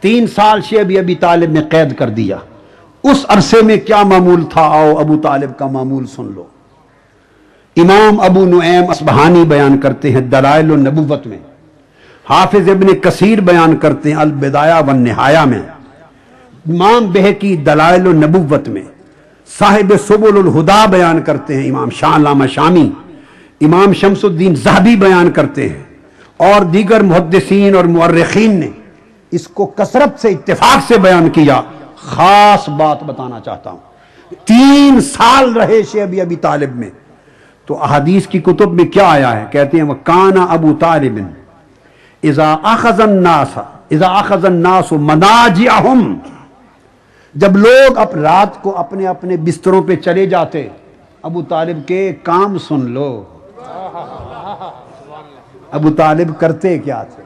3 سال شیب ابی طالب نے قید کر دیا. اس عرصے میں کیا معمول تھا؟ آؤ ابو طالب کا معمول سن لو. امام ابو نعیم اصبہانی بیان کرتے ہیں دلائل النبوت میں، حافظ ابن کثیر بیان کرتے ہیں البدایہ والنہایہ میں، امام بہقی دلائل النبوت میں، صاحب سبل الہدا بیان کرتے ہیں امام شاہ علامہ شامی، امام شمس الدین ذہبی بیان کرتے ہیں، اور دیگر محدثین اور مورخین نے اس کو کثرت سے اتفاق سے بیان کیا. خاص بات بتانا چاہتا ہوں، 3 سال رہے شیب ابی طالب میں. تو احادیث کی کتب میں کیا آیا ہے؟ کہتے ہیں وَكَانَ أَبُو طَالِبٍ اِذَا أَخَذَ النَّاسُ مَنَاجِعَهُمْ، جب لوگ رات کو اپنے اپنے بستروں پہ چلے جاتے، ابو طالب کے کام سن لو. ابو طالب کرتے کیا تھے؟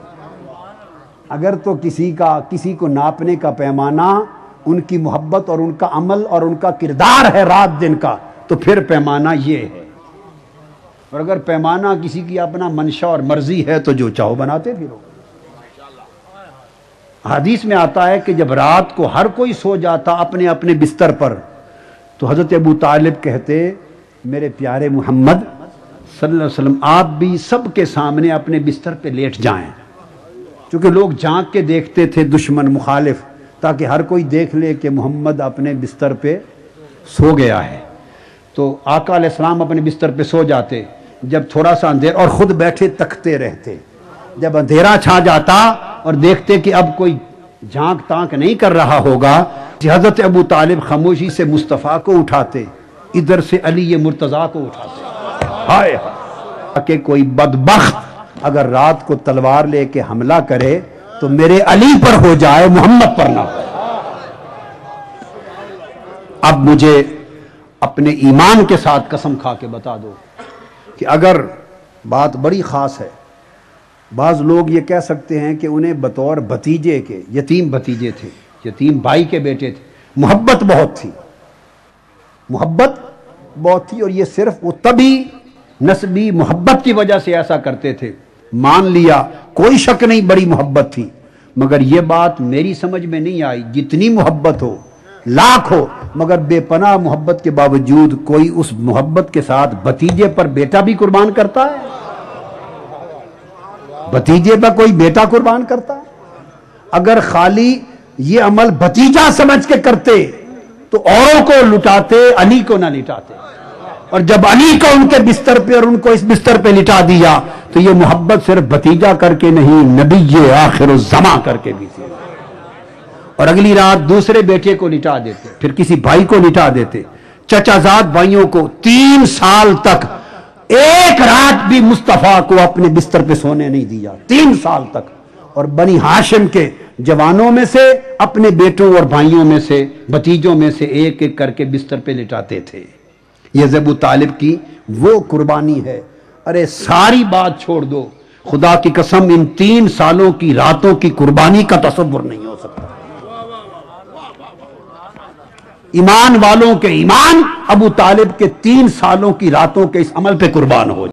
اگر تو کسی کو ناپنے کا پیمانہ ان کی محبت اور ان کا عمل اور ان کا کردار ہے رات دن کا، تو پھر پیمانہ یہ ہے. اور اگر پیمانہ کسی کی اپنا منشا اور مرضی ہے تو جو چاہو بناتے پھرو. حدیث میں آتا ہے کہ جب رات کو ہر کوئی سو جاتا اپنے اپنے بستر پر، تو حضرت ابو طالب کہتے میرے پیارے محمد صلی اللہ علیہ وسلم آپ بھی سب کے سامنے اپنے بستر پہ لیٹ جائیں، چونکہ لوگ جھانک کے دیکھتے تھے دشمن مخالف، تاکہ ہر کوئی دیکھ لے کہ محمد اپنے بستر پہ سو گیا ہے. تو آقا علیہ السلام اپنے بستر پہ سو جاتے، جب تھوڑا سا اندھیرا، اور خود بیٹھے تکتے رہتے. جب اندھیرا چھا جاتا اور دیکھتے کہ اب کوئی جھانک تانک نہیں کر رہا ہوگا، حضرت ابو طالب خاموشی سے مصطفیٰ کو اٹھاتے، ادھر سے علی مرتضیٰ کو اٹھاتے. ہائے کہ کوئی بدبخت اگر رات کو تلوار لے کے حملہ کرے تو میرے علی پر ہو جائے، محمد پر نہ ہو. اب مجھے اپنے ایمان کے ساتھ قسم کھا کے بتا دو کہ اگر بات بڑی خاص ہے، بعض لوگ یہ کہہ سکتے ہیں کہ انہیں بطور بھتیجے کے، یتیم بھتیجے تھے، یتیم بھائی کے بیٹے تھے، محبت بہت تھی، محبت بہت تھی، اور یہ صرف وہ تبھی نسبی محبت کی وجہ سے ایسا کرتے تھے. مان لیا، کوئی شک نہیں بڑی محبت تھی، مگر یہ بات میری سمجھ میں نہیں آئی. جتنی محبت ہو، لاکھ ہو، مگر بے پناہ محبت کے باوجود کوئی اس محبت کے ساتھ بھتیجے پر بیٹا بھی قربان کرتا ہے؟ بھتیجے پر کوئی بیٹا قربان کرتا ہے؟ اگر خالی یہ عمل بھتیجا سمجھ کے کرتے تو اوروں کو لٹاتے، علی کو نہ لٹاتے. اور جب علی کو ان کے بستر پہ اور ان کو اس بستر پہ لٹا دیا تو یہ محبت صرف بھتیجا کر کے نہیں، نبی آخر الزماں کر کے بھی تھی. اور اگلی رات دوسرے بیٹے کو لٹا دیتے، پھر کسی بھائی کو لٹا دیتے، چچا زاد بھائیوں کو. 3 سال تک ایک رات بھی مصطفیٰ کو اپنے بستر پہ سونے نہیں دیا، 3 سال تک. اور بنی ہاشم کے جوانوں میں سے، اپنے بیٹوں اور بھائیوں میں سے، بھتیجوں میں سے ایک ایک کر کے بستر پہ لٹاتے تھے. یہ ابو طالب کی وہ قربانی ہے. ارے ساری بات چھوڑ دو، خدا کی قسم ان 3 سالوں کی راتوں کی قربانی کا تصور نہیں ہو سکتا. ایمان والوں کے ایمان ابو طالب کے 3 سالوں کی راتوں کے اس عمل پہ قربان ہو